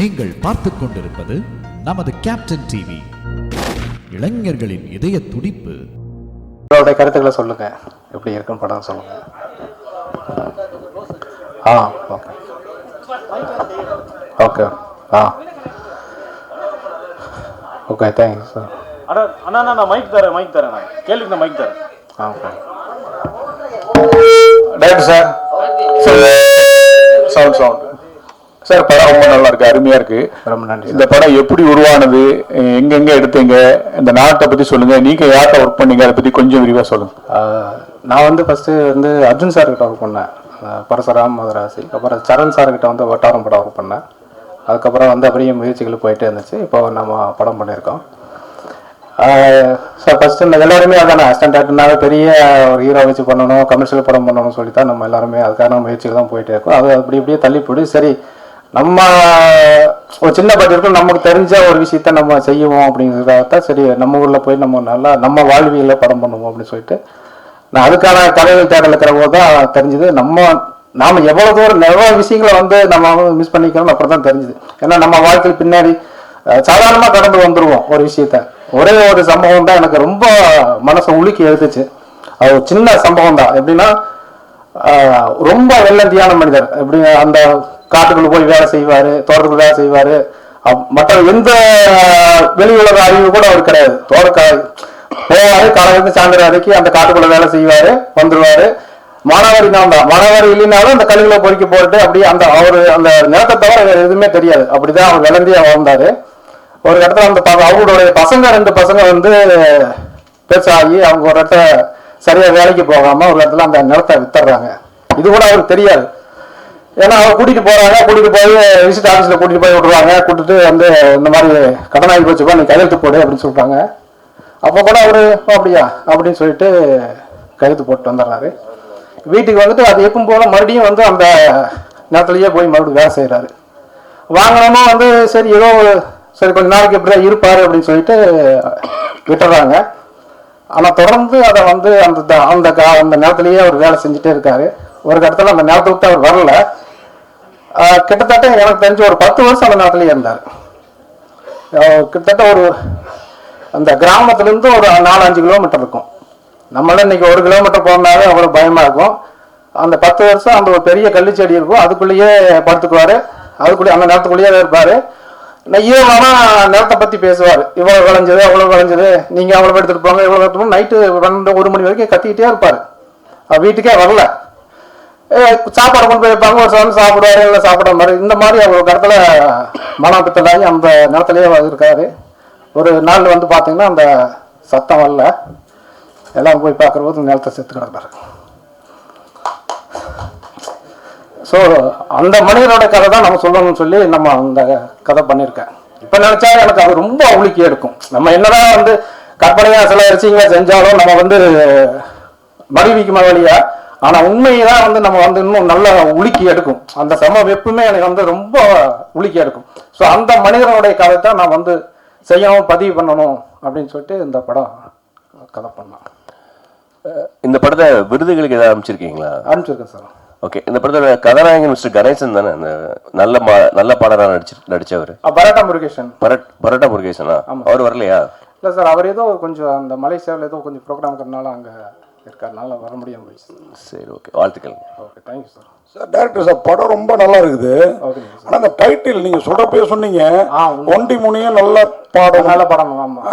நீங்கள் பார்த்துக் கொண்டிருப்பது நமது கேப்டன் டிவி, இளைஞர்களின் இதய துடிப்பு. உங்களுடைய கருத்துக்களை சொல்லுங்க, எப்படி இருக்கும் படம் சொல்லுங்க. Okay okay okay thank you sir. அண்ணா நான் மைக் தரேன் நான் கேள்விக்கு நான் மைக் தரேன். Okay director sir. Sound sir, படம் ரொம்ப நல்லா இருக்கு, அருமையா இருக்கு. ரொம்ப நன்றி. இந்த படம் எப்படி உருவானது, எங்கெங்க எடுத்தீங்க, இந்த நாட்டை பத்தி சொல்லுங்க, நீங்க யார்கிட்ட ஒர்க் பண்ணீங்க, அதை பத்தி கொஞ்சம் விரிவா சொல்லுங்க. நான் ஃபர்ஸ்ட் அர்ஜுன் சார் கிட்ட ஒர்க் பண்ணேன், பரசுராம் மதராசி. அப்புறம் சரண் சார் கிட்ட வட்டாரம் படம் ஒர்க் பண்ணேன். அதுக்கப்புறம் அப்படியே முயற்சிகள் போயிட்டே இருந்துச்சு. இப்போ நம்ம படம் பண்ணியிருக்கோம் சார். ஃபர்ஸ்ட் எல்லாருமே அதானே அசிஸ்டன்ட் ஆக்டர்னால பெரிய ஒரு ஹீரோ வச்சு பண்ணணும், கமர்ஷியல் படம் பண்ணணும்னு சொல்லி தான் நம்ம எல்லாருமே அதுக்கான முயற்சிகள் தான் போயிட்டே இருக்கோம். அது அப்படியே தள்ளி போய் சரி நம்ம ஒரு சின்ன பட்ஜெட்டுக்கு நமக்கு தெரிஞ்ச ஒரு விஷயத்த நம்ம செய்வோம் அப்படிங்கிறதான் சரி நம்ம ஊரில் போய் நம்ம நல்லா நம்ம வாழ்வியலில் படம் பண்ணுவோம் அப்படின்னு சொல்லிட்டு நான் அதுக்கான கலைகள் தேடல் இருக்கிற போது தான் தெரிஞ்சுது நாம் எவ்வளோ தூரம் எவ்வளோ விஷயங்களை நம்ம மிஸ் பண்ணிக்கிறோம் அப்புறம் தான் தெரிஞ்சுது. ஏன்னா நம்ம வாழ்க்கையில் பின்னாடி சாதாரணமாக கடந்து வந்துடுவோம் ஒரு விஷயத்த. ஒரே ஒரு சம்பவம் தான் எனக்கு ரொம்ப மனசை உலுக்கி எடுத்துச்சு. அது ஒரு சின்ன சம்பவம் தான். எப்படின்னா ரொம்ப வெள்ளந்தியான மனிதர், எப்படி அந்த காட்டுக்குள்ள போய் வேலை செய்வாரு, தோட்டத்துக்குள்ள வேலை செய்வாரு, மற்ற எந்த வெளி உலக அறிவு கூட அவர் கிடையாது. போவாரு, காலையிலிருந்து சாயந்தரம் வரைக்கும் அந்த காட்டுக்குள்ள வேலை செய்வாரு, வந்துருவாரு. மானாவாரி தான், மானாவாரி இல்லைனாலும் அந்த கல்விகளை பொறுக்கி போட்டு அப்படியே அவரு அந்த நிலத்தை தவிர எதுவுமே தெரியாது. அப்படிதான் அவர் விளந்தியா வாழ்ந்தாரு. ஒரு இடத்துல அவங்களுடைய பசங்க 2 பசங்க பெருசாகி அவங்க ஒரு இடத்துல சரியா வேலைக்கு போகாம ஒரு இடத்துல அந்த நிலத்தை வித்துறாங்க. இது கூட அவருக்கு தெரியாது. ஏன்னா அவர் கூட்டிட்டு போய் விசிட் ஆஃபீஸில் கூட்டிட்டு போய் விட்டுருவாங்க. கூட்டிட்டு இந்த மாதிரி கடனாகி போச்சுப்பா, நீ கையெழுத்து போடு அப்படின்னு சொல்றாங்க. அப்போ கூட அவரு அப்படியா அப்படின்னு சொல்லிட்டு கையெழுத்து போட்டு வந்துடுறாரு. வீட்டுக்கு அது எப்பவும் போல மறுபடியும் அந்த நேரத்துலயே போய் மறுபடியும் வேலை செய்யறாரு. வாங்கினோமோ சரி ஏதோ சரி கொஞ்ச நாளைக்கு எப்படிதான் இருப்பாரு அப்படின்னு சொல்லிட்டு விட்டுறாங்க. ஆனா தொடர்ந்து அதை அந்த நேரத்திலேயே அவர் வேலை செஞ்சுட்டே இருக்காரு. ஒரு இடத்துல அந்த நேரத்தை விட்டு அவர் வரல. கிட்டத்தட்ட எனக்கு தெரிஞ்ச ஒரு 10 வருஷம் அந்த நேரத்திலேயே இருந்தார். கிட்டத்தட்ட அந்த கிராமத்துல இருந்து ஒரு 4-5 கிலோமீட்டர் இருக்கும். நம்மளால இன்னைக்கு 1 கிலோமீட்டர் போனாலே அவ்வளவு பயமா இருக்கும். அந்த 10 வருஷம் அந்த ஒரு பெரிய கள்ளிச்செடி இருக்கும், அதுக்குள்ளேயே படுத்துக்குவாரு. அதுக்குள்ளேயே அந்த நேரத்துக்குள்ளேயே இருப்பாரு. ஈரமான நேரத்தை பத்தி பேசுவார். இவ்வளவு விளைஞ்சது அவ்வளவு விளைஞ்சது, நீங்க அவ்வளவு எடுத்துட்டு போங்க, இவ்வளவு எடுத்து போங்க. நைட்டு 12-1 மணி வரைக்கும் கத்திக்கிட்டே இருப்பாரு. வீட்டுக்கே வரல. சாப்பாடு கொண்டு போய் வைப்பாங்க, ஒரு சாமி சாப்பிடுவாரு, இல்லை சாப்பிட மாதிரி இந்த மாதிரி அவர் ஒரு இடத்துல மனப்பித்தலாகி அந்த நேரத்திலேயே இருக்காரு. ஒரு நாள் பார்த்தீங்கன்னா அந்த சத்தம் வரல. எல்லாம் போய் பார்க்குற போது நிலத்தை செத்து கிடப்பாரு. ஸோ அந்த மனிதனோட கதை தான் நம்ம சொல்லணும்னு சொல்லி நம்ம அந்த கதை பண்ணியிருக்கேன். இப்போ நினைச்சா எனக்கு அது ரொம்ப உலுக்கி எடுக்கும். நம்ம என்னதான் கற்பனையா சில விஷயங்களை செஞ்சாலும் நம்ம மறுவிக்குமா வழியா, ஆனா உண்மையதான் நம்ம இன்னும் நல்லா உலுக்கி எடுக்கும். அந்த சமம் எப்பவுமே எனக்கு ரொம்ப உலுக்கி எடுக்கும். ஸோ அந்த மனிதனுடைய கதை தான் நான் செய்யணும், பதிவு பண்ணணும் அப்படின்னு சொல்லிட்டு இந்த படம் கதை பண்ணேன். இந்த படத்தை விருதுகளுக்கு ஏதாவது அனுப்பிச்சிருக்கீங்களா? அனுப்பிச்சிருக்கேன் சார். ஓகே, இந்த படத்தோட கதாநாயகன் மிஸ்டர் கணேசன் தானே அந்த நல்ல பாடலாக நடிச்சவர்? பரோட்டா முருகேசனா? அவர் வரலையா? இல்லை சார், அவர் ஏதோ கொஞ்சம் அந்த மலேசியாவில் ஏதோ கொஞ்சம் ப்ரோக்ராம் இருக்கிறனால அங்கே இருக்காருனால வர முடியாமல் போயிடுச்சு. சரி, ஓகே, வாழ்த்துக்கள். Okay, thank you sir. Sir director sir, படம் ரொம்ப நல்லா இருக்குது. ஆனால் அந்த டைட்டில் நீங்கள் சொல்கிறப்பே சொன்னீங்க, ஒண்டி முனியும் நல்ல பாடம். நல்ல படம். ஆமாம்.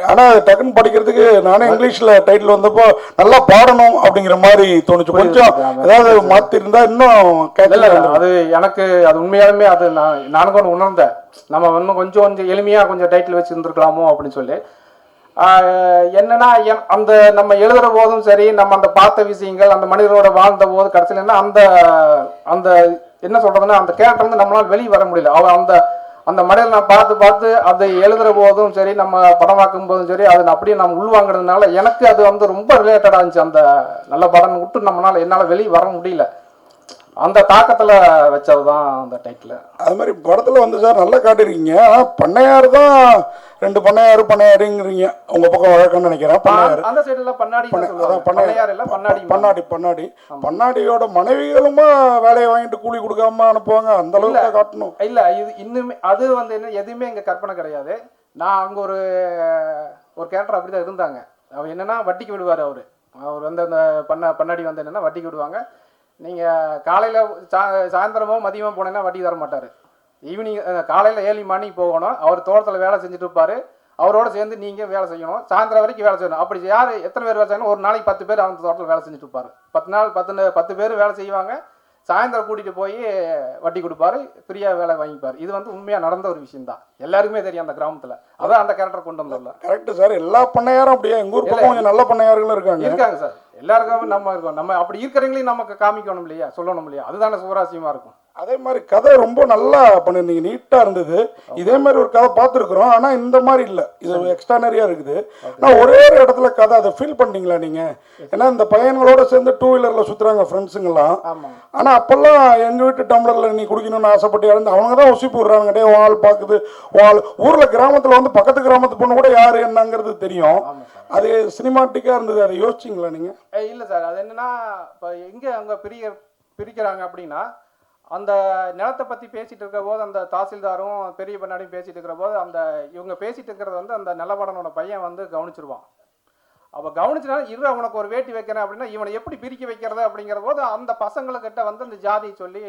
ஆனால் டக்குன்னு படிக்கிறதுக்கு நானே இங்கிலீஷில் டைட்டில் வந்தப்போ நல்லா பாடணும் அப்படிங்கிற மாதிரி தோணுச்சு. கொஞ்சம் ஏதாவது மாற்றிருந்தா இன்னும் கேட்கல. அது எனக்கு அது உண்மையாலுமே அது நானும் கூட உணர்ந்தேன். நம்ம இன்னும் கொஞ்சம் எளிமையாக கொஞ்சம் டைட்டில் வச்சு இருந்திருக்கலாமோ அப்படின்னு சொல்லி. என்னன்னா அந்த நம்ம எழுதுற போதும் சரி, நம்ம அந்த பார்த்த விஷயங்கள் அந்த மனிதனோட வாழ்ந்த போது கடைசியில் என்ன அந்த என்ன சொல்றதுன்னா அந்த கேரக்டர் நம்மளால வெளியே வர முடியல. அந்த அந்த மனிதனை நான் பார்த்து அதை எழுதுற போதும் சரி, நம்ம படமாக்கும் போதும் சரி, அதை அப்படியே நம்ம உள்வாங்கிறதுனால எனக்கு அது ரொம்ப ரிலேட்டடா இருந்துச்சு. அந்த நல்ல படம் விட்டு என்னால் வெளியே வர முடியல. அந்த தாக்கத்தில் வச்சது தான் அந்த டைட்டில். அது மாதிரி படத்தில் வந்து சார் நல்லா காட்டிருக்கீங்க. ஆனால் பண்ணையார் தான் 2 பண்ணையாருங்கிறீங்க. உங்க பக்கம் வழக்கம்னு நினைக்கிறேன். பண்ணையார் அந்த சைடுல பண்ணாடியோட மனைவிகளுமா வேலையை வாங்கிட்டு கூலி கொடுக்காம அனுப்புவாங்க. அந்த அளவுக்கு காட்டணும். இல்ல இது இன்னுமே அது வந்து என்ன எதுவுமே எங்க கற்பனை கிடையாது. நான் அங்க ஒரு கேரக்டர் அப்படிதான் இருந்தாங்க. அவர் என்னன்னா வட்டிக்கு விடுவார். அவர் வந்து அந்த பண்ணாடி வந்து என்னன்னா வட்டிக்கு விடுவாங்க. நீங்க காலையில சாயந்தரமோ மதியமோ போனீங்கன்னா வட்டி தர மாட்டாரு. ஈவினிங் காலையில் 7 மணிக்கு போகணும். அவர் தோட்டத்தில் வேலை செஞ்சுட்டு இருப்பார். அவரோட சேர்ந்து நீங்கள் வேலை செய்யணும். சாயந்தரம் வரைக்கும் வேலை செய்யணும். அப்படி யார் எத்தனை பேர் வேலை செய்யணும்? ஒரு நாளைக்கு 10 பேர் அந்த தோட்டத்தில் வேலை செஞ்சுட்டு இருப்பார். 10 பேர் வேலை செய்வாங்க. சாயந்தரம் கூட்டிகிட்டு போய் வட்டி கொடுப்பாரு. ஃப்ரீயாக வேலை வாங்கிப்பார். இது வந்து உண்மையாக நடந்த ஒரு விஷயம் தான். எல்லாருக்குமே தெரியும் அந்த கிராமத்தில். அதான் அந்த கேரக்டர் கொண்டு வந்துடல. Correct sir. எல்லா பண்ணையாரும் அப்படியே எங்கள் ஊர் பக்கம் கொஞ்சம் நல்ல பண்ணையார்களும் இருக்காங்க சார். எல்லாருக்கும் நம்ம இருக்கோம். நம்ம அப்படி இருக்கிறவங்களையும் நமக்கு காமிக்கணும் இல்லையா, சொல்லணும் இல்லையா? அதுதானே சுவராசியமாக இருக்கும். அதே மாதிரி கதை ரொம்ப நல்லா பண்ணிருந்தீங்க. நீட்டாக இருந்தது. இதே மாதிரி ஒரு கதை பார்த்துருக்குறோம். ஆனால் இந்த மாதிரி இல்லை. இது எக்ஸ்ட்ரானரியாக இருக்குது. ஆனால் ஒரே ஒரு இடத்துல கதை அதை ஃபீல் பண்ணிட்டீங்களா நீங்கள்? ஏன்னா இந்த பையன்களோட சேர்ந்து 2 வீலரில் சுற்றுறாங்க ஃப்ரெண்ட்ஸுங்கெல்லாம். ஆனால் அப்போல்லாம் எங்கள் வீட்டு டம்ளரில் நீ குடிக்கணும்னு ஆசைப்பட்டு இறந்து அவங்க தான் உசிப்பு விடுறாங்க. டே வால் பார்க்குது வால். ஊரில் கிராமத்தில் வந்து பக்கத்து கிராமத்து பொண்ணு கூட யார் என்னங்கிறது தெரியும். அது சினிமாட்டிக்காக இருந்தது. அதை யோசிச்சிங்களா நீங்கள்? இல்லை சார். அது என்னன்னா இப்போ எங்கே அவங்க பிரிக்கிறாங்க அப்படின்னா அந்த நிலத்தை பற்றி பேசிகிட்டு இருக்கிற போது அந்த தாசில்தாரும் பெரிய பண்ணாடியும் பேசிகிட்டு இருக்கிற போது அந்த இவங்க பேசிகிட்டு இருக்கிறது வந்து அந்த நிலவடனோட பையன் வந்து கவனிச்சிருவான். அப்போ கவனிச்சுனா அவனுக்கு ஒரு வேட்டி வைக்கிறேன் அப்படின்னா இவனை எப்படி பிரிக்க வைக்கிறது அப்படிங்கிற போது அந்த பசங்களுக்கிட்ட வந்து அந்த ஜாதியை சொல்லி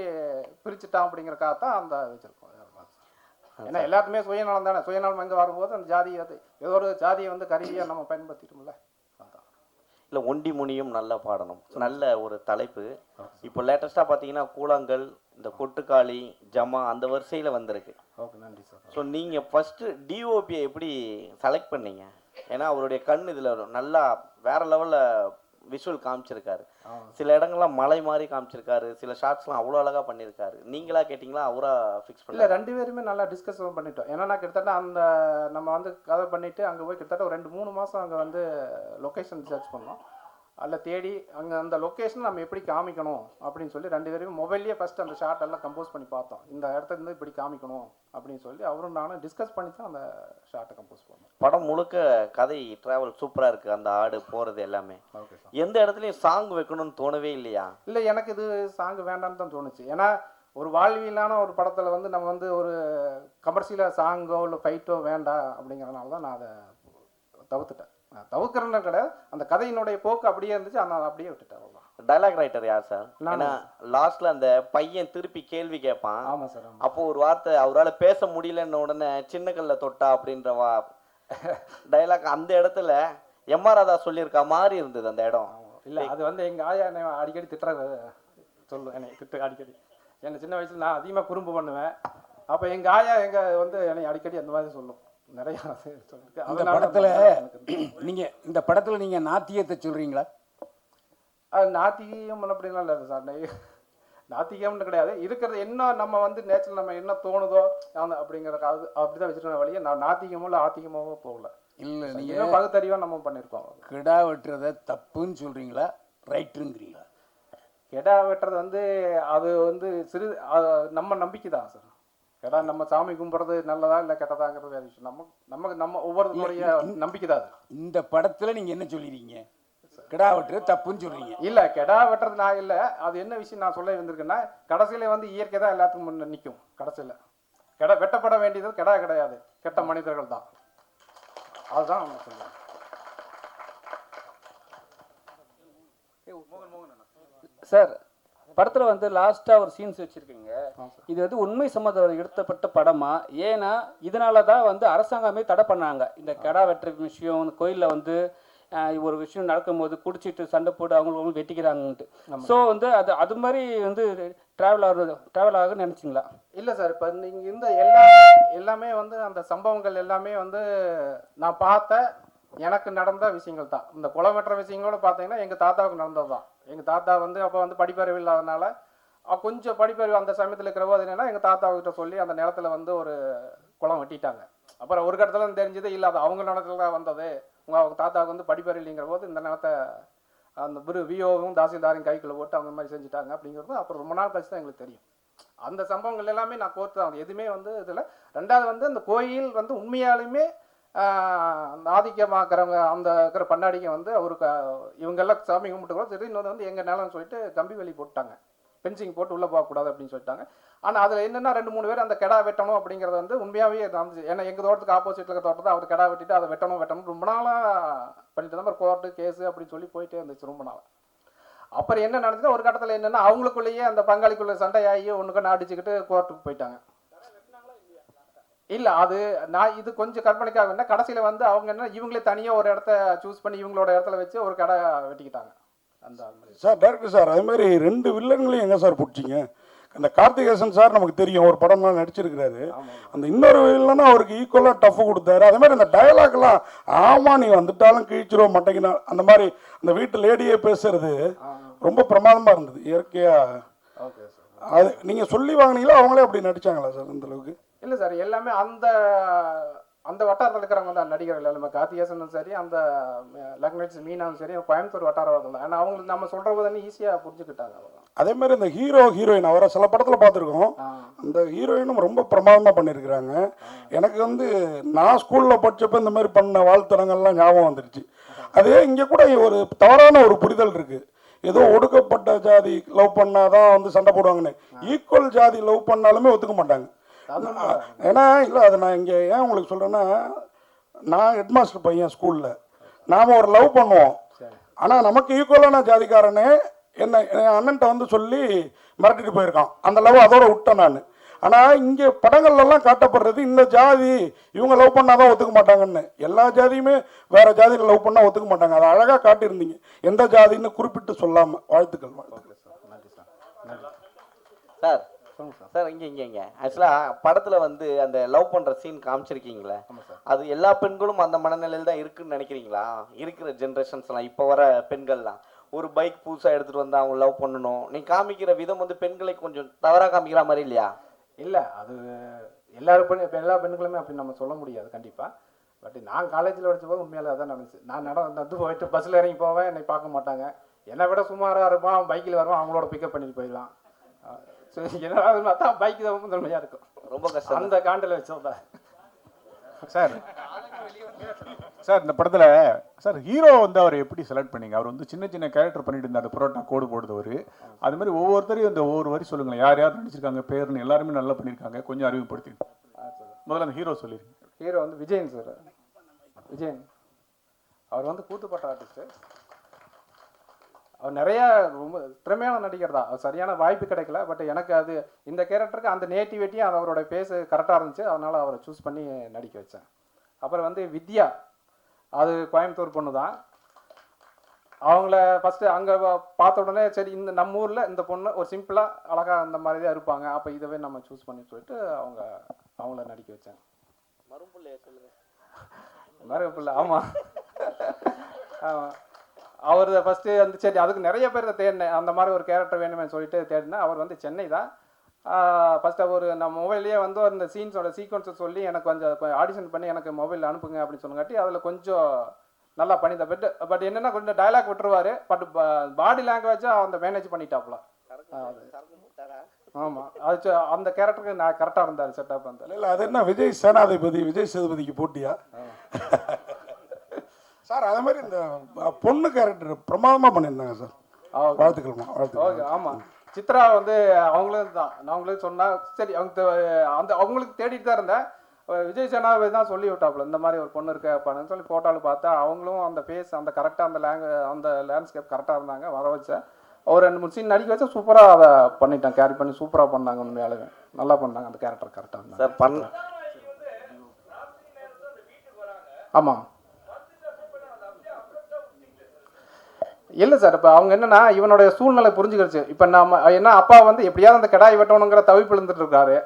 பிரிச்சுட்டான் அப்படிங்கிறக்காக தான் அந்த வச்சிருக்கோம். ஏன்னா எல்லாத்துமே சுயநலம் தானே. சுயநலம் எங்கே வரும்போது அந்த ஜாதி அது ஏதோ ஒரு ஜாதியை வந்து கருவியாக நம்ம பயன்படுத்திட்டோம்ல. இல்லை ஒண்டி முனியும் நல்லா பாடணும். நல்ல ஒரு தலைப்பு. இப்போ லேட்டஸ்ட்டாக பார்த்தீங்கன்னா கூழாங்கல், இந்த கொட்டுக்காளி, ஜமா அந்த வரிசையில் வந்திருக்கு. ஓகே, நன்றி சார். ஸோ நீங்கள் ஃபஸ்ட்டு டிஓபியை எப்படி செலக்ட் பண்ணீங்க? ஏன்னா அவருடைய கண் இதில் நல்லா வேற லெவலில் விஷுவல் காமிச்சிருக்காரு. சில இடங்கள்லாம் மலை மாதிரி காமிச்சிருக்காரு. சில ஷார்ட்ஸ்லாம் அவ்வளோ அழகாக பண்ணியிருக்காரு. நீங்களா கேட்டிங்களா அவரா ஃபிக்ஸ் பண்ணல? 2 பேருமே நல்லா டிஸ்கஸ் பண்ணிட்டோம். ஏன்னா கிட்டத்தட்ட அந்த நம்ம வந்து கதை பண்ணிவிட்டு அங்கே போய் கிட்டத்தட்ட ஒரு 2-3 மாதம் அங்கே வந்து லொக்கேஷன் சர்ச் பண்ணோம். அதில் தேடி அங்கே அந்த லொக்கேஷன் நம்ம எப்படி காமிக்கணும் அப்படின்னு சொல்லி 2 பேருமே மொபைல்லேயே ஃபஸ்ட்டு அந்த ஷார்ட் எல்லாம் கம்போஸ் பண்ணி பார்த்தோம். இந்த இடத்துல இருந்து இப்படி காமிக்கணும் அப்படின்னு சொல்லி அவரும் நானும் டிஸ்கஸ் பண்ணி தான் அந்த ஷார்ட்டை கம்போஸ் பண்ணோம். படம் முழுக்க கதை ட்ராவல் சூப்பராக இருக்குது. அந்த ஆடு போகிறது எல்லாமே. Okay sir. எந்த இடத்துலையும் சாங் வைக்கணும்னு தோணவே இல்லையா? இல்லை, எனக்கு இது சாங் வேண்டான்னு தான் தோணுச்சு. ஏன்னா ஒரு வாழ்வியலான ஒரு படத்தில் வந்து நம்ம வந்து ஒரு கமர்ஷியலாக சாங்கோ இல்லை ஃபைட்டோ வேண்டாம் அப்படிங்கிறதுனால தான் நான் அதை தவிர்த்துட்டேன். தவிர்க்கிறேன்னு கிடையாது. அந்த கதையினுடைய போக்கு அப்படியே இருந்துச்சு. அதனால் அப்படியே விட்டுட்டேன். டைலாக் ரைட்டர் யார் சார்? ஏன்னா லாஸ்ட்ல அந்த பையன் திருப்பி கேள்வி கேட்பான். ஆமாம் சார். அப்போ ஒரு வார்த்தை அவரால் பேச முடியலன்னு உடனே சின்ன கல்ல தொட்டா அப்படின்ற டைலாக் அந்த இடத்துல எம்ஆர் ராதா சொல்லியிருக்கா மாதிரி இருந்தது அந்த இடம். இல்லை, அது வந்து எங்கள் ஆயா என்னை அடிக்கடி திட்டுறது சொல்லுவேன். என்னை திட்டு அடிக்கடி. என்னை சின்ன வயசில் நான் அதிகமாக குறும்பு பண்ணுவேன். அப்போ எங்கள் ஆயா வந்து என்னை அடிக்கடி அந்த மாதிரி சொல்லும். நிறையா சொல்லிருக்கு. இந்த படத்தில் நீங்கள் நீங்கள் நாத்தியத்தை சொல்கிறீங்களா? அது நாத்திகம் அப்படின்லாம் இல்லை சார். நாத்திகம்னு கிடையாது. இருக்கிறது என்ன நம்ம வந்து நேச்சர் நம்ம என்ன தோணுதோ அந்த அப்படிங்கிற அது அப்படிதான் வச்சுருக்க வழியே. நான் நாத்திகமோ இல்லை ஆத்திகமாவோ போகல. இல்லை, நீங்கள் பகுத்தறிவாக நம்ம பண்ணியிருக்கோம். கிடா வெட்டுறதை தப்புன்னு சொல்கிறீங்களா, ரைட்டுங்கிறீங்களா? கிடா வெட்டுறது வந்து அது வந்து நம்ம நம்பிக்கை தான் சார். கிடா நம்ம சாமி கும்பிட்றது நல்லதா இல்லை கெட்டதாங்கிறது வேறு விஷயம். நம்ம ஒவ்வொருத்தருடைய நம்பிக்கை தான் அது. இந்த படத்தில் நீங்கள் என்ன சொல்லிடுறீங்க? கிடா வெட்டுறது தப்புன்னு சொல்றீங்க. இல்லை, கிடா வெட்டுறது நான் இல்லை. அது என்ன விஷயம் நான் சொல்ல வந்திருக்கேன்னா கடைசியில் வந்து இயற்கை தான் எல்லாத்துக்கும் முன்னே நிற்கும். கடைசியில் கிடா வெட்டப்பட வேண்டியது கிடா கிடையாது, கெட்ட மனிதர்கள் தான். அதுதான் அவங்க சொல்லுவாங்க. சார், படத்தில் வந்து லாஸ்ட்டாக ஒரு சீன்ஸ் வச்சுருக்கீங்க. இது வந்து உண்மை சம்மந்தம் எடுத்தப்பட்ட படமா? ஏன்னா இதனால தான் வந்து அரசாங்கமே தடை பண்ணாங்க இந்த கிடா வெட்டுற விஷயம். கோயிலில் வந்து ஒரு விஷயம் நடக்கும்போது குடிச்சிட்டு சண்டை போட்டு அவங்களுக்கு வெட்டிக்கிறாங்கன்ட்டு. ஸோ வந்து அது மாதிரி வந்து ட்ராவல் ஆகுன்னு நினச்சிங்களா? இல்லை சார். இப்போ நீங்கள் இந்த எல்லாமே வந்து அந்த சம்பவங்கள் எல்லாமே வந்து நான் பார்த்த எனக்கு நடந்த விஷயங்கள் தான். இந்த கொலை வெட்டுற விஷயங்களோட பார்த்தீங்கன்னா எங்கள் தாத்தாவுக்கு நடந்தது தான். எங்கள் தாத்தா வந்து அப்போ வந்து படிப்பறிவு இல்லாதனால கொஞ்சம் படிப்பறிவு அந்த சமயத்தில் இருக்கிற போது என்னென்னா எங்கள் தாத்தாவுக்கிட்ட சொல்லி அந்த நிலத்துல வந்து ஒரு குளம் வெட்டிட்டாங்க. அப்புறம் ஒரு கட்டத்தில் தெரிஞ்சது இல்லை அது அவங்க நிலத்துல தான் வந்தது, அவங்க தாத்தாவுக்கு வந்து படிப்பறிவு இல்லைங்கிற போது இந்த நிலத்தை அந்த விஓவும் தாசில்தாரையும் கைக்குள்ளே போட்டு அவங்க மாதிரி செஞ்சுட்டாங்க அப்படிங்கிறது அப்புறம் ரொம்ப நாள் கழிச்சு தான் எங்களுக்கு தெரியும். அந்த சம்பவங்கள் எல்லாமே நான் கோர்த்து தான் எதுவுமே வந்து இதில். ரெண்டாவது வந்து அந்த கோயில் வந்து உண்மையாலுமே அந்த ஆதிக்கமாக்குறவங்க அந்த இருக்கிற பண்ணாடிங்க வந்து அவருக்கு இவங்கெல்லாம் சாமி கும்பிட்டு கூட சரி, இன்னொன்று வந்து எங்கள் நிலம்னு சொல்லிட்டு கம்பி வேலி போட்டாங்க, பென்சிங் போட்டு உள்ளே போகக்கூடாது அப்படின்னு சொல்லிட்டாங்க. ஆனால் அதில் என்னென்னா 2-3 பேர் அந்த கிடா வெட்டணும் அப்படிங்கிறது வந்து உண்மையாகவே நடந்துச்சு. ஏன்னா எங்கள் தோட்டத்துக்கு ஆப்போசிட்டில் இருக்க தோட்டத்தை அவர் கிடா வெட்டிட்டு அதை வெட்டணும் ரொம்ப நாளாக பண்ணிட்டு தான் கோர்ட்டு கேஸு அப்படின்னு சொல்லி போயிட்டே இருந்துச்சு ரொம்ப நாள். அப்புறம் என்ன நடந்துச்சுன்னா ஒரு கட்டத்தில் என்னென்னா அவங்களுக்குள்ளேயே அந்த பங்காளிக்குள்ளே சண்டையாகி ஒன்றுக்கு அடிச்சுக்கிட்டு கோர்ட்டுக்கு போயிட்டாங்க. இல்லை அது நான் இது கொஞ்சம் கற்பனைக்காக என்ன, கடைசியில் வந்து அவங்க என்ன இவங்களே தனியாக ஒரு இடத்த சூஸ் பண்ணி இவங்களோட இடத்துல வச்சு ஒரு கடை வெட்டிக்கிட்டாங்க. அந்த சார் டேரக்டர் சார், அது மாதிரி 2 வில்லன்களையும் எங்கே சார் பிடிச்சிங்க? அந்த கார்த்திகேசன் சார் நமக்கு தெரியும், ஒரு படம்லாம் நடிச்சிருக்கிறாரு. அந்த இன்னொரு வில்லனும் அவருக்கு ஈக்குவலாக டஃப் கொடுத்தாரு. அதே மாதிரி அந்த டயலாக்லாம் ஆமாம் நீ வந்துட்டாலும் கிழிச்சிருவோம் மாட்டேங்கினா அந்த மாதிரி அந்த வீட்டு லேடியே பேசுறது ரொம்ப பிரமாதமாக இருந்தது இயற்கையாக. ஓகே சார், அது நீங்கள் சொல்லி வாங்கினீங்களா அவங்களே அப்படி நடிச்சாங்களா சார் அந்த அளவுக்கு? இல்லை சார், எல்லாமே அந்த அந்த வட்டாரத்தில் இருக்கிறவங்க தான் நடிகர்கள் எல்லாமே. கார்த்திகேசனும் சரி, அந்த லக்னேஷ் மீனாவும் சரி, கோயம்புத்தூர் வட்டாரம் தான். ஏன்னா அவங்களுக்கு நம்ம சொல்கிற போது ஈஸியாக புரிஞ்சுக்கிட்டாங்க. அதே மாதிரி இந்த ஹீரோ ஹீரோயின் அவரை சில படத்தில் பார்த்துருக்கோம். அந்த ஹீரோயினும் ரொம்ப பிரமாதமாக பண்ணியிருக்கிறாங்க. எனக்கு வந்து நான் ஸ்கூலில் படித்தப்போ இந்த மாதிரி பண்ண வாழ்த்தனங்கள்லாம் ஞாபகம் வந்துடுச்சு. அதே இங்கே கூட ஒரு தவறான ஒரு புரிதல் இருக்குது. ஏதோ ஒடுக்கப்பட்ட ஜாதி லவ் பண்ணாதான் வந்து சண்டை போடுவாங்கன்னு. ஈக்குவல் ஜாதி லவ் பண்ணாலுமே ஒத்துக்க மாட்டாங்க. ஏன்னா இல்லை அதை நான் இங்கே ஏன் உங்களுக்கு சொல்கிறேன்னா, நான் ஹெட்மாஸ்டர் பையன் ஸ்கூலில், நாம் ஒரு லவ் பண்ணுவோம். ஆனால் நமக்கு ஈக்குவலான ஜாதிக்காரனே என்ன என் அண்ணன்ட்ட வந்து சொல்லி மிரட்டிட்டு போயிருக்கான். அந்த லவ் அதோட விட்டேன் நான். ஆனால் இங்கே படங்கள்லாம் காட்டப்படுறது இந்த ஜாதி இவங்க லவ் பண்ணாதான் ஒத்துக்க மாட்டாங்கன்னு. எல்லா ஜாதியுமே வேற ஜாதியில் லவ் பண்ணால் ஒத்துக்க மாட்டாங்க. அதை அழகாக காட்டியிருந்தீங்க, எந்த ஜாதின்னு குறிப்பிட்டு சொல்லாமல். வாழ்த்துக்கள். சார் சார் இங்கே ஆக்சுவலாக படத்தில் வந்து அந்த லவ் பண்ணுற சீன் காமிச்சிருக்கீங்களே, அது எல்லா பெண்களும் அந்த மனநிலையில் தான் இருக்குன்னு நினைக்கிறீங்களா? இருக்கிற ஜென்ரேஷன்ஸ்லாம் இப்போ வர பெண்கள்லாம் ஒரு பைக் புதுசாக எடுத்துகிட்டு வந்து அவங்க லவ் பண்ணணும், நீ காமிக்கிற விதம் வந்து பெண்களை கொஞ்சம் தவறாக காமிக்கிற மாதிரி இல்லையா? இல்லை, அது எல்லா பெண்களுமே அப்படி நம்ம சொல்ல முடியாது கண்டிப்பாக. பட் நான் காலேஜில் படித்தபோது உண்மையில அதான் நடந்துச்சு. நான் நடந்து போயிட்டு பஸ்ஸில் இறங்கி போவேன், என்னை பார்க்க மாட்டாங்க. என்னை விட சுமாராக இருப்பான், அவன் பைக்கில் வருவான், அவங்களோட பிக்கப் பண்ணிட்டு போயிடலாம். என்ன பார்த்தா பைக்கு தான் முதன்மையாக இருக்கும். ரொம்ப கஷ்டம் அந்த காண்டில் வச்சோம் சார். சார் இந்த படத்தில் சார் ஹீரோ வந்து அவர் எப்படி செலக்ட் பண்ணீங்க? அவர் வந்து சின்ன சின்ன கேரக்டர் பண்ணிட்டு இருந்தார், புரோட்டா கோடு போடுறவர். அது மாதிரி ஒவ்வொருத்தரையும் இந்த ஒவ்வொரு வரி சொல்லுங்களேன், யார் யார் நடிச்சிருக்காங்க பேருன்னு. எல்லாருமே நல்லா பண்ணியிருக்காங்க, கொஞ்சம் அறிமுகப்படுத்தி. முதல்ல அந்த ஹீரோ சொல்லிடுங்க. ஹீரோ வந்து விஜயன் சார். விஜயன் அவர் வந்து கூத்துப்பட்ட ஆர்டிஸ்ட்டு. அவர் நிறையா ரொம்ப திறமையான நடிகர் தான். அவர் சரியான வாய்ப்பு கிடைக்கல. பட் எனக்கு அது இந்த கேரக்டருக்கு அந்த நேட்டிவிட்டியும் அது அவரோட பேஸு கரெக்டாக இருந்துச்சு. அதனால் அவரை சூஸ் பண்ணி நடிக்க வச்சேன். அப்புறம் வந்து வித்யா, அது கோயம்புத்தூர் பொண்ணு தான். அவங்கள ஃபஸ்ட்டு அங்கே பார்த்த உடனே சரி இந்த நம்ம ஊரில் இந்த பொண்ணு ஒரு சிம்பிளாக அழகாக அந்த மாதிரி தான் இருப்பாங்க, அப்போ இதவே நம்ம சூஸ் பண்ணி சொல்லிட்டு அவங்கள நடிக்க வச்சேன். மரும்பிள்ளைய சொல்லுங்க. மரும்பிள்ளை, ஆமாம் ஆமாம். அவர் ஃபஸ்ட்டு வந்து சரி அதுக்கு நிறைய பேர் தேடினேன், அந்த மாதிரி ஒரு கேரக்டர் வேணுமே சொல்லிட்டு தேடினேன். அவர் வந்து சென்னை தான். ஃபஸ்ட்டு அவர் நம்ம மொபைல்லேயே வந்து அந்த சீன்ஸோட சீக்வன்ஸை சொல்லி எனக்கு கொஞ்சம் ஆடிஷன் பண்ணி எனக்கு மொபைல் அனுப்புங்க அப்படின்னு சொன்னங்காட்டி அதில் கொஞ்சம் நல்லா பண்ணியிருந்தேன். பட் என்னென்னா கொஞ்சம் டைலாக் விட்டுருவார். பட் பாடி லாங்குவேஜாக அந்த மேனேஜ் பண்ணிட்டாப்புல. ஆமாம், அது அந்த கேரக்டருக்கு நான் கரெக்டாக இருந்தார், செட்டப் இருந்தார். இல்லை அது என்ன விஜய் சேனாதிபதி விஜய் சேதுபதிக்கு போட்டியா சார்? அதே மாதிரி இந்த பொண்ணு கேரக்டர் பிரமாதமாக பண்ணியிருந்தாங்க சார். வாழ்த்துக்கள்மா, வாழ்த்துக்கள். ஓகே, ஆமாம். சித்ரா வந்து அவங்களும் தான். நான் அவங்களுக்கு சொன்னால் சரி அவங்க அவங்களுக்கு தேடிட்டு தான் இருந்தேன். விஜய் சேனாதிபதி தான் சொல்லி விட்டாப்புல இந்த மாதிரி ஒரு பொண்ணு இருக்கு அப்படின்னு சொல்லி போட்டாலும் பார்த்தா அவங்களும் அந்த ஃபேஸ் அந்த கரெக்டாக அந்த லேண்ட்ஸ்கேப் கரெக்டாக இருந்தாங்க. வர வச்சேன், ஒரு 2-3 சீன் நடிக்க வச்சா சூப்பராக அதை பண்ணிட்டேன், கேரி பண்ணி சூப்பராக பண்ணாங்க. உண்மையாலுமே நல்லா பண்ணாங்க, அந்த கேரக்டர் கரெக்டாக இருந்தாங்க. ஆமாம். இல்லை சார், இப்போ அவங்க என்னன்னா இவனுடைய சூழ்நிலை புரிஞ்சுக்கிடுச்சு. இப்போ நம்ம என்ன அப்பா வந்து எப்படியாவது அந்த கிடாய் வெட்டணுங்கிற தவிப்பு இருந்துட்டு இருக்காரு.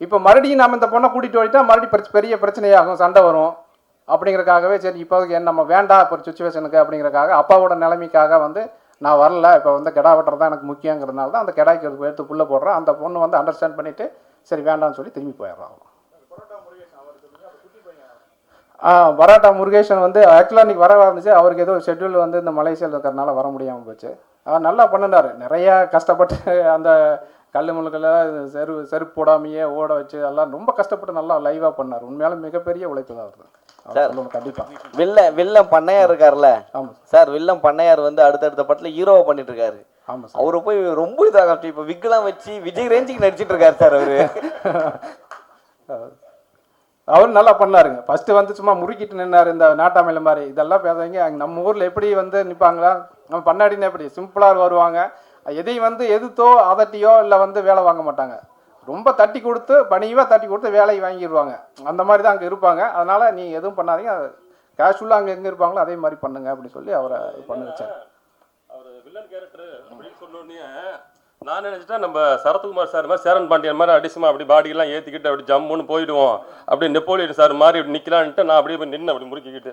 இப்போ மறுபடியும் நம்ம இந்த பொண்ணை கூட்டிகிட்டு போயிட்டா மறுபடியும் பெரிய பிரச்சனையாகும், சண்டை வரும் அப்படிங்கிறக்காகவே சரி இப்போதைக்கு நம்ம வேண்டாம் இப்போ சுச்சுவேஷனுக்கு அப்படிங்கிறக்காக அப்பாவோட நிலைமைக்காக வந்து நான் வரல, இப்போ வந்து கிடா வெட்டுறது தான் எனக்கு முக்கியங்கிறதுனால தான் அந்த கிடாய்க்கு எடுத்து புள்ள போடுறேன். அந்த பொண்ணு வந்து அண்டர்ஸ்டாண்ட் பண்ணிவிட்டு சரி வேண்டாம்னு சொல்லி திரும்பி போயிடுறான். பராட்டா முருகேசன் வந்து ஆக்சுவலாக இன்றைக்கி வர இருந்துச்சு, அவருக்கு ஏதோ ஷெட்யூல் வந்து இந்த மலேசியாவில் இருக்கிறதுனால வர முடியாமல் போச்சு. நல்லா பண்ணினார், நிறையா கஷ்டப்பட்டு அந்த கல் முழுக்கெல்லாம் செருப்பு போடாமையே ஓட வச்சு எல்லாம் ரொம்ப கஷ்டப்பட்டு நல்லா லைவாக பண்ணார். உண்மையாலும் மிகப்பெரிய உழைப்பு தான் வருது சார். கண்டிப்பாக வில்லம் பண்ணையார் இருக்கார்ல. ஆமாம் சார், வில்லம் பண்ணையார் வந்து அடுத்தடுத்த படத்தில் ஹீரோவை பண்ணிட்டு இருக்காரு. ஆமாம் சார், அவரை போய் ரொம்ப இதாக இப்போ விக்கெல்லாம் வச்சு விஜய் ரேஞ்சுக்கு நடிச்சிட்டு இருக்காரு சார் அவரு. அவர் நல்லா பண்ணாருங்க. ஃபஸ்ட்டு வந்து சும்மா முறுக்கிட்டு நின்னார், இந்த நாட்டாமையில மாதிரி இதெல்லாம் பேசுறீங்க. அங்கே நம்ம ஊரில் எப்படி வந்து நிற்பாங்களா, நம்ம பண்ணாடினா எப்படி சிம்பிளாக வருவாங்க. எதையும் வந்து எதிர்த்தோ அதட்டியோ இல்லை வந்து வேலை வாங்க மாட்டாங்க. ரொம்ப தட்டி கொடுத்து பணிவாக தட்டி கொடுத்து வேலையை வாங்கிடுவாங்க. அந்த மாதிரி தான் அங்கே இருப்பாங்க. அதனால் நீங்கள் எதுவும் பண்ணாதீங்க, கேஷுவலாக அங்கே எங்கே இருப்பாங்களோ அதே மாதிரி பண்ணுங்க அப்படின்னு சொல்லி அவரை பண்ண வச்சார். அவர் வில்லன் கேரக்டர் அப்படின்னு சொன்னோடனே நான் நினச்சிட்டேன் நம்ம சரத்குமார் சார் மாதிரி சேரன் பாண்டியன் மாதிரி அடிசுமா அப்படி பாடியெல்லாம் ஏற்றிக்கிட்டு அப்படி ஜம்முன்னு போயிடுவோம், அப்படி நெப்போலியன் சார் மாதிரி இப்படி நிற்கலான்ட்டு நான் அப்படியே போய் நின்று அப்படி முறுக்கிக்கிட்டு,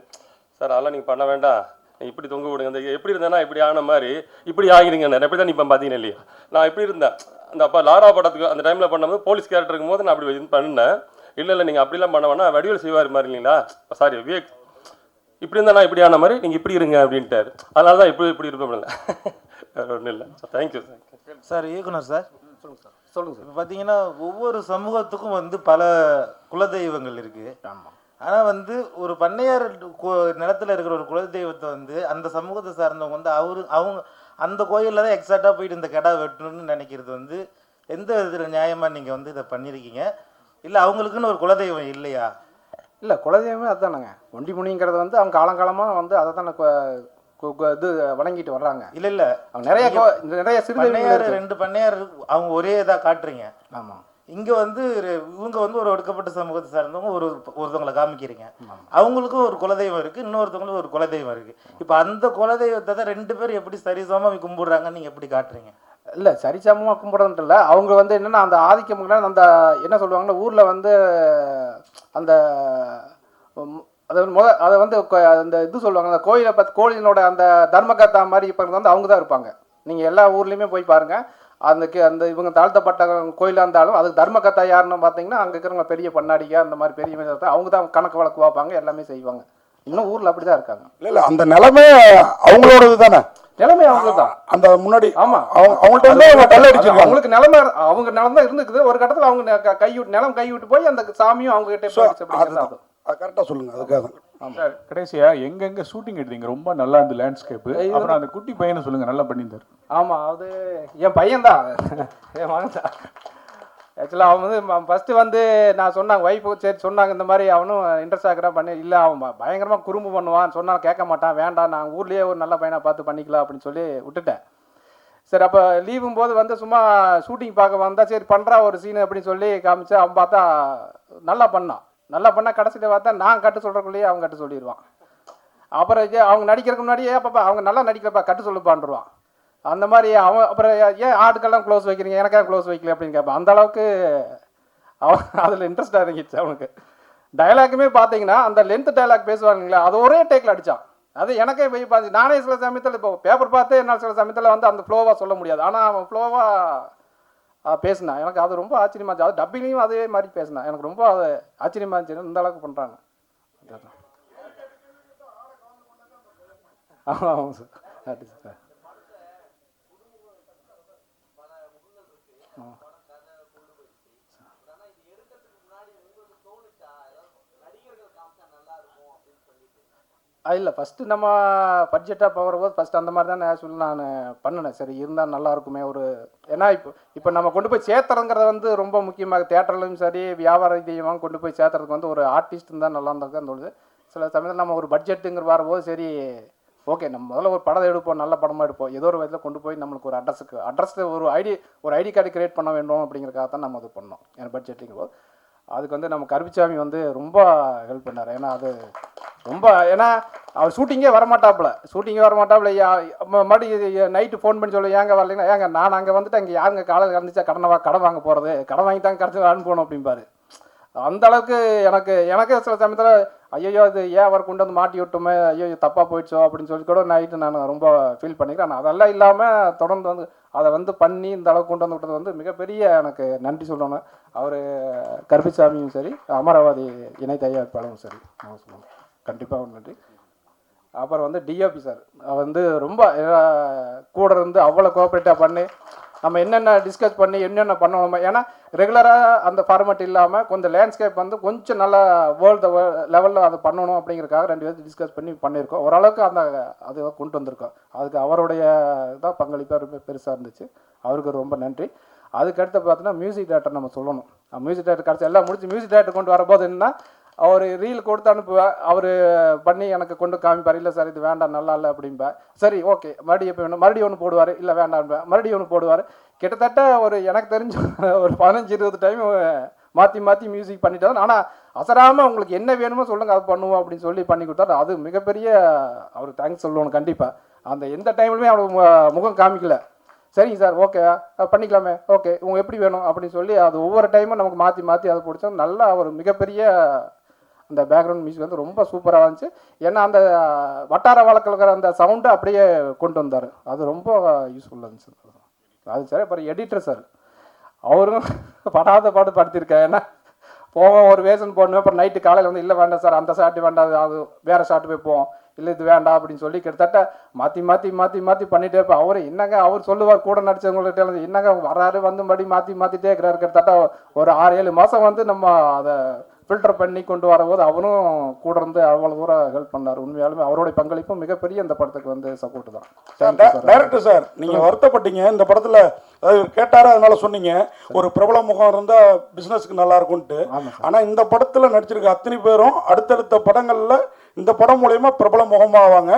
சார் அதெல்லாம் நீங்கள் பண்ண வேண்டாம், இப்படி தொங்க விடுங்க, அந்த எப்படி இருந்தேன்னா இப்படி ஆன மாதிரி இப்படி ஆகிடுங்க. நான் எப்படி தான் இப்போ பார்த்தீங்கன்னா இல்லையா, நான் எப்படி இருந்தேன் அந்த அப்போ லாரா படத்துக்கு அந்த டைமில் பண்ணும்போது போலீஸ் கேரக்டர் இருக்கும்போது நான் அப்படி பண்ணேன். இல்லை நீங்கள் அப்படிலாம் பண்ண வேணா, வடிவேல் செய்வார் மாதிரி இல்லைங்களா, சாரி விவேக் இப்படி இருந்தால் நான் இப்படி ஆன மாதிரி நீங்கள் இப்படி இருங்க அப்படின்ட்டாரு. அதனால தான் இப்படி இருப்பேன். வேறு ஒன்றும் இல்லை. Thank you sir. இயக்குனர் சார், சொல்லுங்கள் சார். சொல்லுங்கள் சார். இப்போ பார்த்தீங்கன்னா ஒவ்வொரு சமூகத்துக்கும் வந்து பல குலதெய்வங்கள் இருக்குது. ஆமாம். ஆனால் வந்து ஒரு பண்ணையார் நிலத்தில் இருக்கிற ஒரு குலதெய்வத்தை வந்து அந்த சமூகத்தை சார்ந்தவங்க வந்து அவங்க அந்த கோயிலில் தான் எக்ஸாக்டாக போயிட்டு இந்த கிடா வெட்டணும்னு நினைக்கிறது வந்து எந்த விதத்தில் நியாயமாக நீங்கள் வந்து இதை பண்ணியிருக்கீங்க? இல்லை அவங்களுக்குன்னு ஒரு குலதெய்வம் இல்லையா? இல்லை, குலதெய்வமே அதுதானங்க. ஒண்டி முனிங்கிறது வந்து அவங்க காலங்காலமாக வந்து அதை தானே இது வணங்கிட்டு வர்றாங்க. இல்லை அவங்க நிறைய பண்ணையார் 2 பண்ணையார் அவங்க ஒரே இதாக காட்டுறீங்க. ஆமாம். இங்கே வந்து இவங்க வந்து ஒரு ஒடுக்கப்பட்ட சமூகத்தை சார்ந்தவங்க ஒருத்தவங்களை காமிக்கிறீங்க. அவங்களுக்கும் ஒரு குலதெய்வம் இருக்குது, இன்னொருத்தவங்களுக்கும் ஒரு குலதெய்வம் இருக்குது. இப்போ அந்த குலதெய்வத்தை தான் 2 பேரும் எப்படி சரிசமமாக கும்பிடுறாங்கன்னு நீங்கள் எப்படி காட்டுறீங்க? இல்லை, சரிசமமாக கும்பிட்றதுன்ட்டு இல்லை. அவங்க வந்து என்னென்னா அந்த ஆதிக்கம் அந்த என்ன சொல்லுவாங்கன்னா ஊரில் வந்து அந்த அதை வந்து அந்த இது சொல்லுவாங்க, அந்த கோயிலை பார்த்து கோயிலினோட அந்த தர்மகர்த்தா மாதிரி இப்போ வந்து அவங்க தான் இருப்பாங்க. நீங்கள் எல்லா ஊர்லேயுமே போய் பாருங்கள், அந்த இவங்க தாழ்த்தப்பட்ட கோயிலாக இருந்தாலும் அதுக்கு தர்மகர்த்தா யாருன்னு பார்த்தீங்கன்னா அங்கே இருக்கிறவங்க பெரிய பண்ணாடிக்கா அந்த மாதிரி பெரிய அவங்க தான் கணக்கு வழக்கு பார்ப்பாங்க, எல்லாமே செய்வாங்க. இன்னும் ஊரில் அப்படி தான் இருக்காங்க. இல்லை அந்த நிலைமை அவங்களோடது தானே, நிலைமை அவங்களுக்கு தான். அந்த முன்னாடி ஆமாம், அவங்கள்ட்ட வந்து கல் அடிச்சிருக்காங்க. அவங்களுக்கு நிலைமை அவங்க நிலம் தான் இருந்துக்குது. ஒரு கட்டத்தில் அவங்க நிலம் கைவிட்டு போய் அந்த சாமியும் அவங்க கிட்டே கரெக்டாக சொல்லுங்க. அதுக்காக சார் கடைசியா எங்கெங்க ஷூட்டிங் எடுத்தீங்க? ரொம்ப நல்லா இருந்த லேண்ட்ஸ்கேப்பு. அப்புறம் அந்த குட்டி பையனை சொல்லுங்க, நல்லா பண்ணியிருந்தார். ஆமாம், அது என் பையன் தான், என் மகன் தான். ஆக்சுவலாக அவன் வந்து ஃபஸ்ட்டு வந்து நான் சொன்னாங்க ஒய்ஃபு சரி சொன்னாங்க இந்த மாதிரி அவனும் இன்ட்ரெஸ்ட் ஆகிறான் பண்ணி, இல்லை அவன் பயங்கரமாக குறும்பு பண்ணுவான், சொன்னால் கேட்க மாட்டான், வேண்டாம் நான் ஊர்லேயே ஒரு நல்ல பையனை பார்த்து பண்ணிக்கலாம் அப்படின்னு சொல்லி விட்டுட்டேன். சரி, அப்போ லீவும் போது வந்து சும்மா ஷூட்டிங் பார்க்க வந்தால் சரி பண்ணுறா ஒரு சீனு அப்படின்னு சொல்லி காமிச்சு அவன் பார்த்தா நல்லா பண்ணால் கடைசியில் பார்த்தா நான் கட்டு சொல்கிறக்குள்ளேயே அவன் கட்டு சொல்லிடுவான். அப்புறம் அவங்க நடிக்கிறதுக்கு முன்னாடியே பாப்பா அவங்க நல்லா நடிக்கிறப்பா கட்டு சொல்லுப்பான்ருவான். அந்த மாதிரி அவன் அப்புறம் ஏன் ஆடுக்கெல்லாம் க்ளோஸ் வைக்கிறீங்க, எனக்கே க்ளோஸ் வைக்கல அப்படின்னு கேட்பான். அந்த அளவுக்கு அவன் அதில் இன்ட்ரெஸ்டாக இருந்துச்சு அவனுக்கு. டைலாக்குமே பார்த்தீங்கன்னா அந்த லென்த் டைலாக் பேசுவாங்களா அது ஒரே டேக்கில் அடித்தான். அது எனக்கே போய் பார்த்து நானே சில சமயத்தில் இப்போ பேப்பர் பார்த்து என்னால் சில சமயத்தில் வந்து அந்த ஃப்ளோவாக சொல்ல முடியாது, ஆனால் அவன் ஃப்ளோவாக பேசினான். எனக்கு அது ரொம்ப ஆச்சரியமாக இருந்துச்சு. அது டப்பிங்லையும் அதே மாதிரி பேசினான். எனக்கு ரொம்ப அது ஆச்சரியமாக இருந்துச்சு, இந்த அளவுக்கு பண்ணுறாங்க. ஆமாம் சார், அது சார். இல்லை, ஃபஸ்ட்டு நம்ம பட்ஜெட்டாக போகிறபோது ஃபஸ்ட்டு அந்த மாதிரி தான் ஆக்சுவலி நான் பண்ணினேன். சரி இருந்தால் நல்லா இருக்குமே ஒரு, ஏன்னா இப்போ நம்ம கொண்டு போய் சேர்த்துறங்கிறத வந்து ரொம்ப முக்கியமாக தேட்டர்லையும் சரி வியாபார ரீதியாக கொண்டு போய் சேர்த்துறதுக்கு வந்து ஒரு ஆர்டிஸ்ட் இருந்தால் நல்லா இருந்தால் தோணுது. சில சமயத்தில் நம்ம ஒரு பட்ஜெட்டுங்கிற வரபோது சரி ஓகே நம்ம முதல்ல ஒரு படம் எடுப்போம், நல்ல படமாக எடுப்போம், ஏதோ ஒரு விதத்தில் கொண்டு போய் நம்மளுக்கு ஒரு அட்ரஸ் ஒரு ஐடி கார்டு கிரியேட் பண்ண வேண்டும் அப்படிங்கிறக்காக தான் நம்ம அது பண்ணோம். ஏன்னா பட்ஜெட்டுங்கும் போது அதுக்கு வந்து நம்ம கருப்பிச்சாமி வந்து ரொம்ப ஹெல்ப் பண்ணார். ஏன்னா அது ரொம்ப, ஏன்னா அவர் ஷூட்டிங்கே வரமாட்டாப்புல மறுபடியும் நைட்டு ஃபோன் பண்ணி சொல்லி ஏங்க வரலைங்கன்னா, ஏங்க நான் அங்கே வந்துட்டு அங்கே யாருங்க காலையில் கறந்துச்சா கடன் வாங்க போகிறது, கடன் வாங்கி தான் கடைசி அனுப்பணும் அப்படிம்பாரு. அந்த அளவுக்கு எனக்கு சில சமயத்தில் ஐயோ அது ஏன் அவர் கொண்டு வந்து மாட்டி விட்டோமே, ஐயோ தப்பாக போயிடுச்சோ அப்படின்னு சொல்லி கூட நைட்டு நான் ரொம்ப ஃபீல் பண்ணிக்கிறேன். ஆனால் அதெல்லாம் இல்லாமல் தொடர்ந்து வந்து அதை வந்து பண்ணி இந்த அளவுக்கு கொண்டு வந்து விட்டது வந்து மிகப்பெரிய எனக்கு நன்றி சொல்லணும். அவர் கருப்பிசாமியும் சரி, அமராவதி இணை தயாரிப்பாளரும் சரி, நான் சொல்லணும். கண்டிப்பாக நன்றி. அப்புறம் வந்து டிஓபி சார் வந்து ரொம்ப கூட இருந்து அவ்வளோ கோஆப்ரேட்டாக பண்ணி நம்ம என்னென்ன டிஸ்கஸ் பண்ணி என்னென்ன பண்ணணும். ஏன்னா ரெகுலராக அந்த ஃபார்மேட் இல்லாமல் கொஞ்சம் லேண்ட்ஸ்கேப் வந்து கொஞ்சம் நல்லா வேர்ல்டு லெவலில் அதை பண்ணணும் அப்படிங்கிறதுக்காக 2 பேரும் டிஸ்கஸ் பண்ணி பண்ணியிருக்கோம். ஓரளவுக்கு அந்த அதை கொண்டு வந்திருக்கோம். அதுக்கு அவருடைய தான் பங்களிப்பாக ரொம்ப பெருசாக இருந்துச்சு. அவருக்கு ரொம்ப நன்றி. அதுக்கடுத்து பார்த்தீங்கன்னா மியூசிக் டேரக்டர் நம்ம சொல்லணும். மியூசிக் டேரக்டர் கிடச்சி எல்லாம் முடிச்சு மியூசிக் டேரக்டர் கொண்டு வரும்போது என்ன அவர் ரீல் கொடுத்து அனுப்புவேன். அவர் பண்ணி எனக்கு கொண்டு காமிப்பார். இல்லை சார் இது வேண்டாம் நல்லா இல்லை அப்படின்பேன். சரி ஓகே மறுபடியும் எப்போ வேணும் மறுபடியும் ஒன்று போடுவார். இல்லை வேண்டாம்பேன் மறுபடியும் ஒன்று போடுவார். கிட்டத்தட்ட ஒரு எனக்கு தெரிஞ்ச ஒரு 15-20 டைம் மாற்றி மாற்றி மியூசிக் பண்ணிட்டாரு. ஆனால் அசராமல் உங்களுக்கு என்ன வேணுமோ சொல்லுங்கள் அது பண்ணுவோம் அப்படின்னு சொல்லி பண்ணி கொடுத்தாரு. அது மிகப்பெரிய அவருக்கு தேங்க்ஸ் சொல்லணும் கண்டிப்பாக. அந்த எந்த டைம்லையுமே அவர் முகம் காமிக்கல. சரிங்க சார் ஓகே பண்ணிக்கலாமே ஓகே உங்க எப்படி வேணும் அப்படின்னு சொல்லி அது ஒவ்வொரு டைமும் நமக்கு மாற்றி மாற்றி அதை பிடிச்சா நல்லா ஒரு மிகப்பெரிய அந்த பேக்ரவுண்ட் மியூசிக் வந்து ரொம்ப சூப்பராக இருந்துச்சு. ஏன்னா அந்த வட்டார வழக்கில் இருக்கிற அந்த சவுண்டை அப்படியே கொண்டு வந்தார். அது ரொம்ப யூஸ்ஃபுல்லாக இருந்துச்சு. அது சரி. அப்புறம் எடிட்டர் சார் அவரும் படாத பாடு படுத்திருக்கேன். ஏன்னா போவோம் ஒரு வேஷன் போடணும். அப்புறம் நைட்டு காலையில் வந்து இல்லை வேண்டாம் சார் அந்த ஷாட்டு வேண்டாம் அது வேறு ஷாட்டு போய் போவோம் இல்லை இது வேண்டாம் அப்படின்னு சொல்லி கிட்டத்தட்ட மாற்றி மாற்றி மாற்றி மாற்றி பண்ணிகிட்டே இருப்பேன். அவர் என்னங்க அவர் சொல்லுவார் கூட நடிச்சவங்கள்ட்ட என்னங்க வராரு வந்து மறுபடி மாற்றி மாற்றிட்டே இருக்கிறாரு. கிட்டத்தட்ட ஒரு 6-7 மாதம் வந்து நம்ம அதை ஃபில்டர் பண்ணி கொண்டு வரும்போது அவரும் கூட இருந்து அவ்வளோ தூரம் ஹெல்ப் பண்ணார். உண்மையாலுமே அவருடைய பங்களிப்பும் மிகப்பெரிய இந்த படத்துக்கு வந்து சப்போர்ட் தான். டைரக்டர் சார் நீங்கள் வருத்தப்பட்டீங்க இந்த படத்தில் அதாவது கேட்டாரா அதனால சொன்னீங்க ஒரு பிரபல முகம் இருந்தால் பிஸ்னஸ்க்கு நல்லா இருக்கும்ட்டு. ஆனால் இந்த படத்தில் நடிச்சிருக்க அத்தனை பேரும் அடுத்தடுத்த படங்களில் இந்த படம் மூலயமா பிரபல முகமாவாங்க.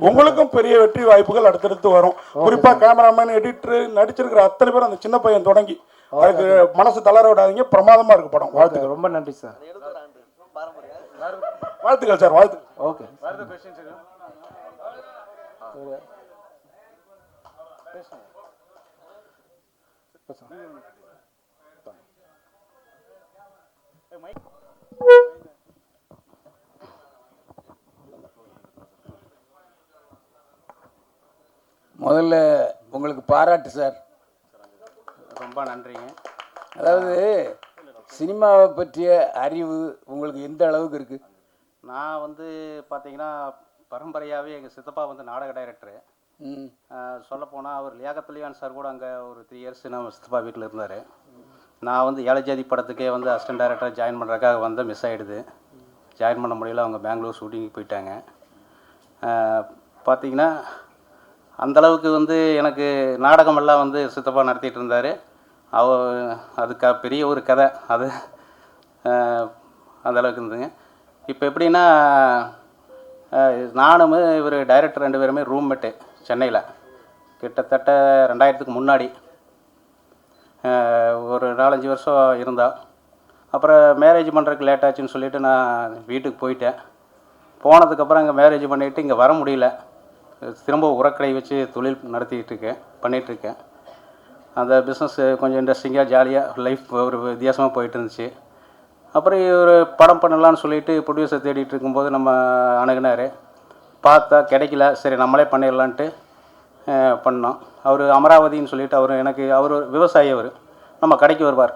உங்களுக்கும் பெரிய வெற்றி வாய்ப்புகள் அடுத்தடுத்து வரும். குறிப்பாக கேமராமேன் எடிட்டர் நடிச்சிருக்கிற அத்தனை பேரும் அந்த சின்ன பையன் தொடங்கி அதுக்கு மனசு தளர விடாதீங்க. பிரமாதமாக இருக்கு படம். வாழ்த்துக்கள். ரொம்ப நன்றி சார். வாழ்த்துக்கள் சார். வாழ்த்து. ஓகே முதல்ல உங்களுக்கு பாராட்டு சார். ரொம்ப நன்றிங்க. அதாவது சினிமாவை பற்றிய அறிவு உங்களுக்கு எந்த அளவுக்கு இருக்குது? நான் வந்து பார்த்தீங்கன்னா பரம்பரையாகவே எங்கள் சித்தப்பா வந்து நாடக டைரக்டரு. சொல்லப்போனால் அவர் லியாகத்துலியான் சார் கூட அங்கே ஒரு 3 இயர்ஸ் நம்ம சித்தப்பா வீட்டில் இருந்தார். நான் வந்து ஏழை ஜாதி படத்துக்கே வந்து அசிஸ்டன்ட் டைரக்டராக ஜாயின் பண்ணுறதுக்காக வந்து மிஸ் ஆகிடுது. ஜாயின் பண்ண முடியல. அவங்க பெங்களூர் ஷூட்டிங்கு போயிட்டாங்க. பார்த்தீங்கன்னா அந்தளவுக்கு வந்து எனக்கு நாடகமெல்லாம் வந்து சித்தப்பா நடத்திட்டு இருந்தார். அதுக்கு பெரிய ஒரு கதை அது அந்தளவுக்கு இருந்துங்க. இப்போ எப்படின்னா நானும் இவர் டைரக்டர் 2 பேருமே ரூம்மேட்டு சென்னையில் கிட்டத்தட்ட 2000க்கு முன்னாடி ஒரு 4-5 வருஷம் இருந்தால். அப்புறம் மேரேஜ் பண்ணுறதுக்கு லேட் ஆச்சுன்னு சொல்லிவிட்டு நான் வீட்டுக்கு போயிட்டேன். போனதுக்கப்புறம் இங்கே மேரேஜ் பண்ணிவிட்டு இங்கே வர முடியல. திரும்ப உரக்கடை வச்சு தொழில் பண்ணிகிட்ருக்கேன். அந்த பிஸ்னஸ் கொஞ்சம் இன்ட்ரெஸ்டிங்காக ஜாலியாக லைஃப் ஒரு வித்தியாசமாக போயிட்டு இருந்துச்சு. அப்புறம் ஒரு படம் பண்ணலான்னு சொல்லிட்டு ப்ரொடியூசர் தேடிட்டு இருக்கும்போது நம்ம அணுகுனார். பார்த்தா கிடைக்கல. சரி நம்மளே பண்ணிடலான்ட்டு பண்ணோம். அவர் அமராவதின்னு சொல்லிட்டு அவர் விவசாயி. அவர் நம்ம கடைக்கு வருவார்.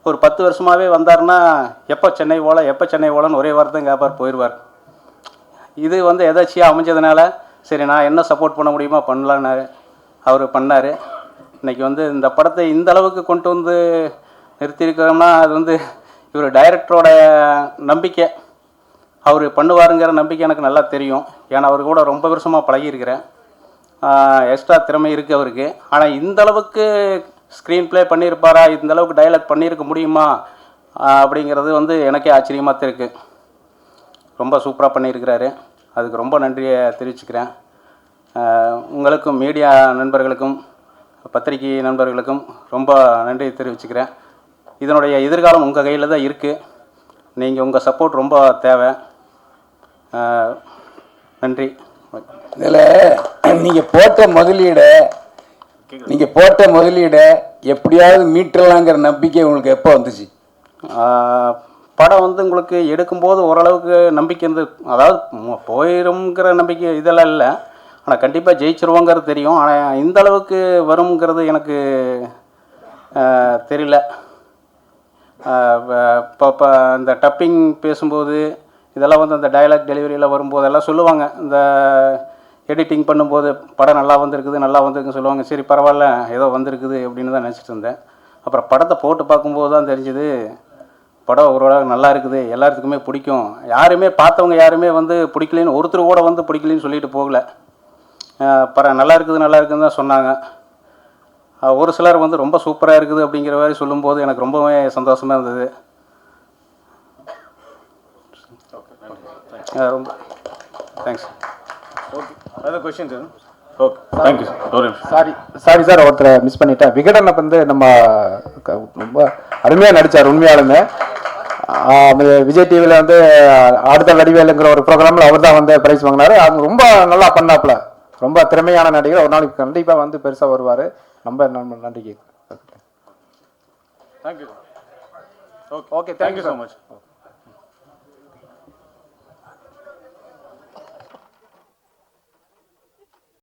ஒரு 10 வருஷமாகவே வந்தார்னா எப்போ சென்னை போகலன்னு ஒரே வாரத்தை கேட்பார் போயிடுவார். இது வந்து எதாச்சியாக அமைஞ்சதுனால சரி நான் என்ன சப்போர்ட் பண்ண முடியுமோ பண்ணலான்னாரு. அவர் பண்ணார். இன்றைக்கி வந்து இந்த படத்தை இந்த அளவுக்கு கொண்டு வந்து நிறுத்தியிருக்கிறோம்னா அது வந்து இவர் டைரக்டரோட நம்பிக்கை. அவர் பண்ணுவாருங்கிற நம்பிக்கை எனக்கு நல்லா தெரியும். ஏன்னா அவர் கூட ரொம்ப வருஷமாக பழகியிருக்கிறேன். எக்ஸ்ட்ரா திறமை இருக்குது அவருக்கு. ஆனால் இந்த அளவுக்கு ஸ்க்ரீன் ப்ளே பண்ணியிருப்பாரா, இந்த அளவுக்கு டைலாக் பண்ணியிருக்க முடியுமா அப்படிங்கிறது வந்து எனக்கே ஆச்சரியமாக இருக்குது. ரொம்ப சூப்பராக பண்ணியிருக்கிறாரு. அதுக்கு ரொம்ப நன்றியை தெரிவிச்சுக்கிறேன். உங்களுக்கும் மீடியா நண்பர்களுக்கும் பத்திரிகை நண்பர்களுக்கும் ரொம்ப நன்றி தெரிவிச்சுக்கிறேன். இதனுடைய எதிர்காலம் உங்கள் கையில் தான் இருக்குது. நீங்கள் உங்கள் சப்போர்ட் ரொம்ப தேவை. நன்றி. இதில் நீங்கள் போட்ட முதலீடை எப்படியாவது மீட்டலாங்கிற நம்பிக்கை உங்களுக்கு எப்போ வந்துச்சு? படம் வந்து உங்களுக்கு எடுக்கும்போது ஓரளவுக்கு நம்பிக்கை இருந்து, அதாவது போயிருங்கிற நம்பிக்கை இதெல்லாம் இல்லை. ஆனால் கண்டிப்பாக ஜெயிச்சிருவோங்கிறது தெரியும். ஆனால் இந்த அளவுக்கு வருங்கிறது எனக்கு தெரியல. இப்போ இந்த டப்பிங் பேசும்போது இதெல்லாம் வந்து அந்த டயலாக் டெலிவரியில் வரும்போதெல்லாம் சொல்லுவாங்க, இந்த எடிட்டிங் பண்ணும்போது படம் நல்லா வந்திருக்குன்னு சொல்லுவாங்க. சரி பரவாயில்ல ஏதோ வந்திருக்குது அப்படின்னு தான் நினச்சிட்டு இருந்தேன். அப்புறம் படத்தை போட்டு பார்க்கும்போது தான் தெரிஞ்சுது படம் ஓரளவு நல்லா இருக்குது, எல்லாத்துக்குமே பிடிக்கும். யாருமே பார்த்தவங்க யாருமே வந்து பிடிக்கலன்னு ஒருத்தர் கூட வந்து பிடிக்கலன்னு சொல்லிட்டு போகல. நல்லா இருக்குதுன்னு தான் சொன்னாங்க. ஒரு சிலர் வந்து ரொம்ப சூப்பராக இருக்குது அப்படிங்கிற மாதிரி சொல்லும்போது எனக்கு ரொம்பவே சந்தோஷமாக இருந்தது. ரொம்ப தேங்க்ஸ். ஓகே, அதான் question sir. Okay, thank you sir. ஒரு நிமிஷம். சாரி சார், ஒருத்தரை மிஸ் பண்ணிட்டேன். விகடன் வந்து நம்ம ரொம்ப அருமையாக நடித்தார் உண்மையாலுமே. விஜய் டிவியில் வந்து அடுத்த வடிவேலுங்கிற ஒரு ப்ரோக்ராமில் அவர் தான் வந்து பிரைஸ் வாங்கினார். அது ரொம்ப நல்லா பண்ணாப்புல, ரொம்ப திறமையான நடிகர். ஒரு நாளைக்கு கண்டிப்பாக வந்து பெருசாக வருவார். ரொம்ப நன்றி. Thank you. Okay, thank you so much.